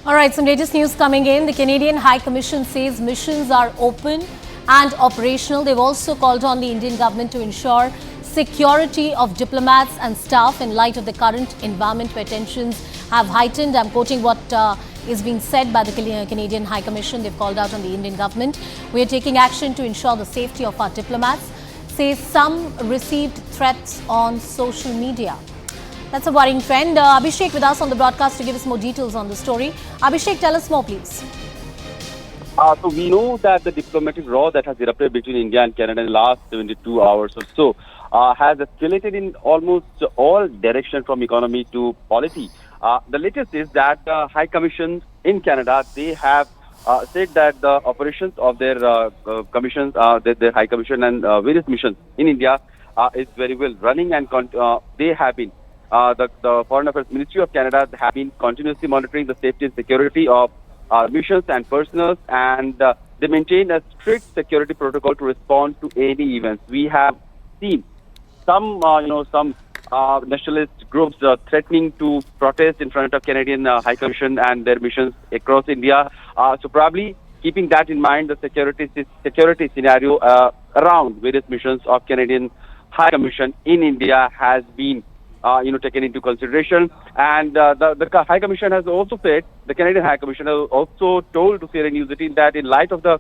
All right, some latest news coming in. The Canadian High Commission says missions are open and operational. They've also called on the Indian government to ensure security of diplomats and staff in light of the current environment where tensions have heightened. I'm quoting what is being said by the Canadian High Commission. They've called out on the Indian government. We are taking action to ensure the safety of our diplomats. Says some received threats on social media. That's a worrying trend. Abhishek with us on the broadcast to give us more details on the story. Abhishek, tell us more, please. So we know that the diplomatic row that has erupted between India and Canada in the last 72 hours or so has escalated in almost all directions from economy to policy. The latest is that the High Commission in Canada, they have said that the operations of their commissions, their High Commission and various missions in India is very well running, and they have been the Foreign Affairs Ministry of Canada have been continuously monitoring the safety and security of missions and personnel, and they maintain a strict security protocol to respond to any events. We have seen some nationalist groups threatening to protest in front of Canadian High Commission and their missions across India. So probably keeping that in mind, the security scenario around various missions of Canadian High Commission in India has been taken into consideration. And the High Commission has also said, the Canadian High Commission has also told to News18 that in light of the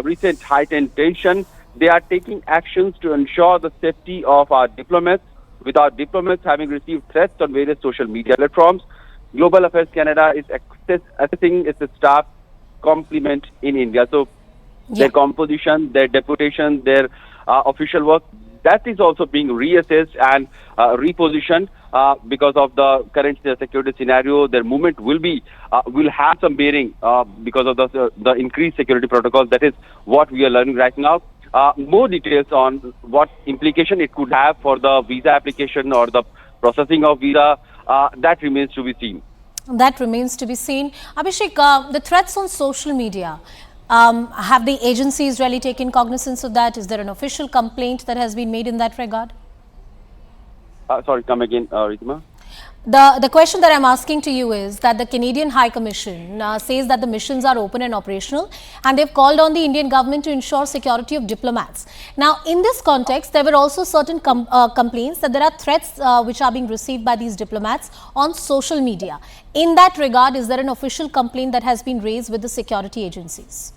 recent heightened tension, they are taking actions to ensure the safety of our diplomats. With our diplomats having received threats on various social media platforms, Global Affairs Canada is assessing its staff complement in India. So their composition, their deputation, their official work, that is also being reassessed and repositioned because of the current security scenario. Their movement will have some bearing because of the increased security protocols. That is what we are learning right now. More details on what implication it could have for the visa application or the processing of visa, that remains to be seen. That remains to be seen. Abhishek, the threats on social media, have the agencies really taken cognizance of that? Is there an official complaint that has been made in that regard? Sorry, come again, Ritima. The question that I'm asking to you is that the Canadian High Commission says that the missions are open and operational, and they've called on the Indian government to ensure security of diplomats. Now, in this context, there were also certain complaints that there are threats which are being received by these diplomats on social media. In that regard, is there an official complaint that has been raised with the security agencies?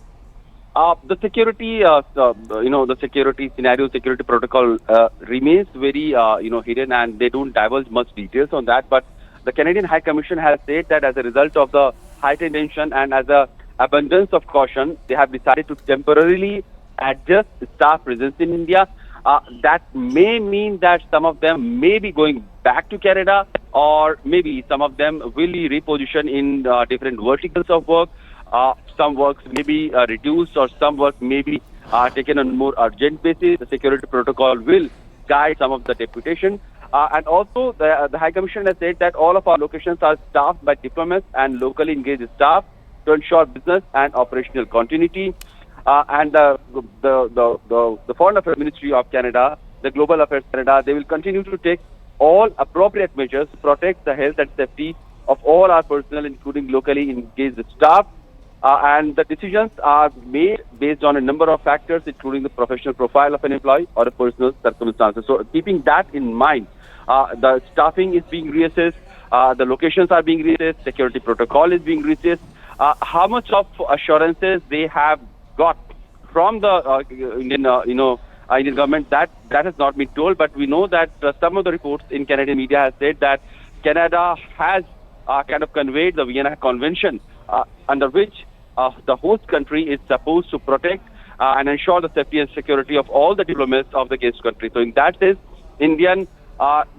The security, the security scenario, security protocol remains very, hidden, and they don't divulge much details on that. But the Canadian High Commission has said that as a result of the heightened tension and as an abundance of caution, they have decided to temporarily adjust staff presence in India. That may mean that some of them may be going back to Canada, or maybe some of them will be repositioned in different verticals of work. Some works may be reduced, or some work may be taken on more urgent basis. The security protocol will guide some of the deputation. And also, the High Commission has said that all of our locations are staffed by diplomats and locally engaged staff to ensure business and operational continuity. And the Foreign Affairs Ministry of Canada, the Global Affairs Canada, they will continue to take all appropriate measures to protect the health and safety of all our personnel, including locally engaged staff. And the decisions are made based on a number of factors, including the professional profile of an employee or the personal circumstances. So keeping that in mind, the staffing is being reassessed, the locations are being reassessed, security protocol is being reassessed. How much of assurances they have got from the Indian government, that has not been told. But we know that some of the reports in Canadian media has said that Canada has kind of conveyed the Vienna Convention, under which the host country is supposed to protect and ensure the safety and security of all the diplomats of the guest country. So in that sense, Indian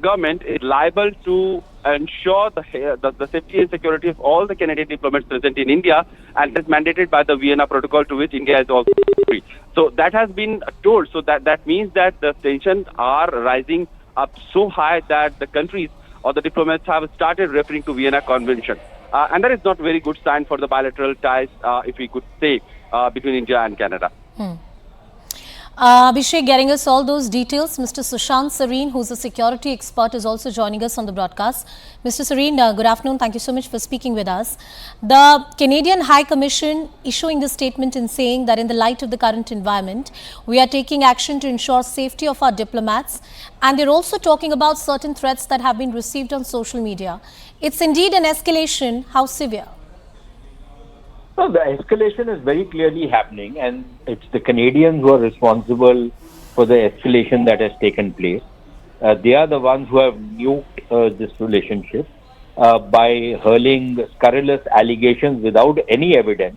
government is liable to ensure the safety and security of all the Canadian diplomats present in India, and is mandated by the Vienna Protocol, to which India is also free. So that has been told. So that means that the tensions are rising up so high that the countries or the diplomats have started referring to Vienna Convention. And that is not very good sign for the bilateral ties, if we could say, between India and Canada. Abhishek, getting us all those details. Mr. Sushant Sareen, who's a security expert, is also joining us on the broadcast. Mr. Sareen, good afternoon. Thank you so much for speaking with us. The Canadian High Commission issuing the statement in saying that in the light of the current environment, we are taking action to ensure safety of our diplomats. And they're also talking about certain threats that have been received on social media. It's indeed an escalation. How severe? No, the escalation is very clearly happening, and it's the Canadians who are responsible for the escalation that has taken place. They are the ones who have nuked this relationship by hurling scurrilous allegations without any evidence,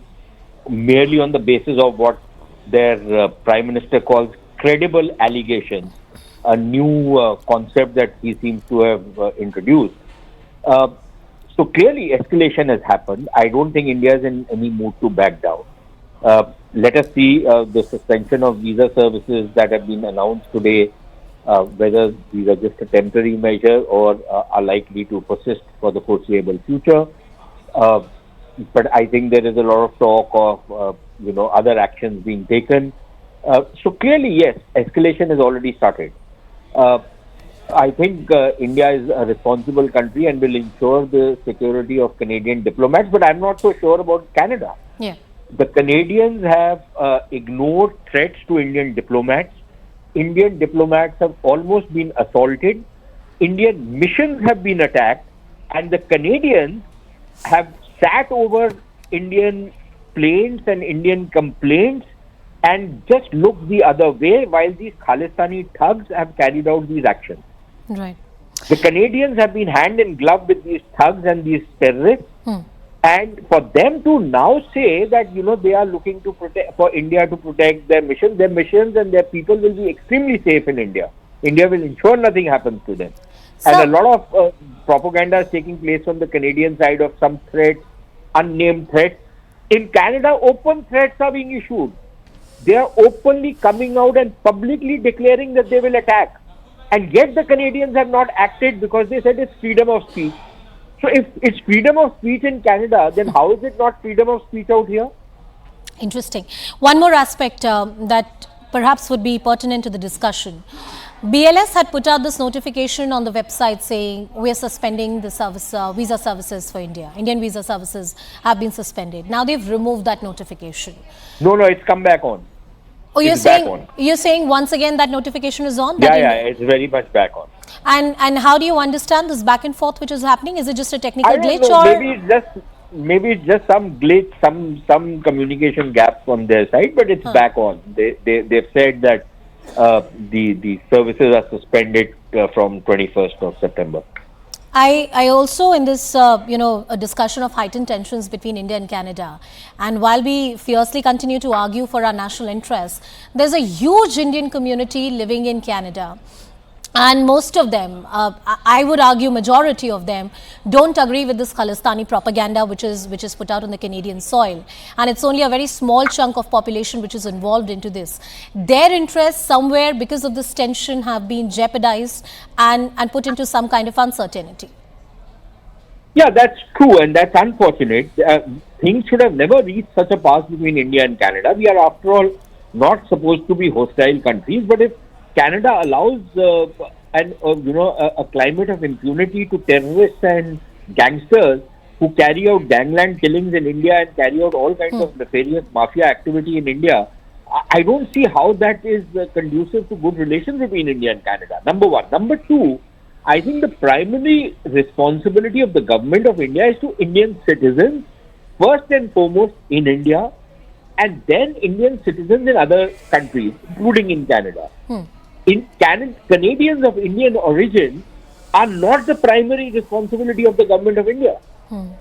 merely on the basis of what their Prime Minister calls credible allegations, a new concept that he seems to have introduced. So clearly, escalation has happened. I don't think India is in any mood to back down. Let us see the suspension of visa services that have been announced today, whether these are just a temporary measure or are likely to persist for the foreseeable future. But I think there is a lot of talk of other actions being taken. So clearly, yes, escalation has already started. I think India is a responsible country and will ensure the security of Canadian diplomats, but I'm not so sure about Canada. Yeah. The Canadians have ignored threats to Indian diplomats. Indian diplomats have almost been assaulted. Indian missions have been attacked, and the Canadians have sat over Indian planes and Indian complaints and just looked the other way while these khalistani thugs have carried out these actions. Right. The Canadians have been hand in glove with these thugs and these terrorists, and for them to now say that they are looking to protect, for India to protect their missions and their people will be extremely safe in India. India will ensure nothing happens to them. So, and a lot of propaganda is taking place on the Canadian side of some threats, unnamed threats. In Canada, open threats are being issued. They are openly coming out and publicly declaring that they will attack. And yet the Canadians have not acted because they said it's freedom of speech. So if it's freedom of speech in Canada, then how is it not freedom of speech out here? Interesting. One more aspect that perhaps would be pertinent to the discussion. BLS had put out this notification on the website saying we are suspending the service, visa services for India. Indian visa services have been suspended. Now they've removed that notification. No, it's come back on. Oh, you're saying once again that notification is on? Yeah, it's very much back on. And how do you understand this back and forth which is happening? Is it just a technical glitch know. or maybe it's just some glitch, some communication gap on their side, but it's back on. They've said that the services are suspended from 21st of September. I also in this a discussion of heightened tensions between India and Canada, and while we fiercely continue to argue for our national interests, there's a huge Indian community living in Canada. And most of them, I would argue majority of them, don't agree with this Khalistani propaganda which is put out on the Canadian soil. And it's only a very small chunk of population which is involved into this. Their interests somewhere because of this tension have been jeopardized and put into some kind of uncertainty. Yeah, that's true and that's unfortunate. Things should have never reached such a pass between India and Canada. We are after all not supposed to be hostile countries, but if Canada allows a climate of impunity to terrorists and gangsters who carry out gangland killings in India and carry out all kinds of nefarious mafia activity in India. I don't see how that is conducive to good relations between India and Canada. Number one. Number two, I think the primary responsibility of the government of India is to Indian citizens, first and foremost in India, and then Indian citizens in other countries, including in Canada. Canadians of Indian origin are not the primary responsibility of the government of India.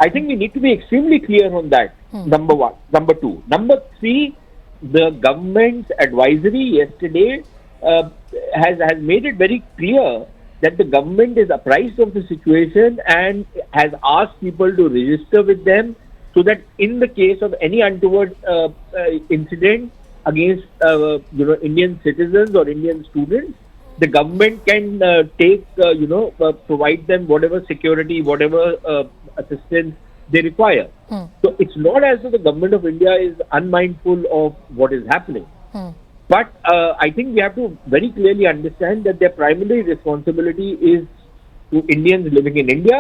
I think we need to be extremely clear on that, number one. Number two. Number three, the government's advisory yesterday has made it very clear that the government is apprised of the situation and has asked people to register with them so that in the case of any untoward incident against Indian citizens or Indian students, the government can provide them whatever security, whatever assistance they require. So it's not as though the government of India is unmindful of what is happening. But I think we have to very clearly understand that their primary responsibility is to Indians living in India.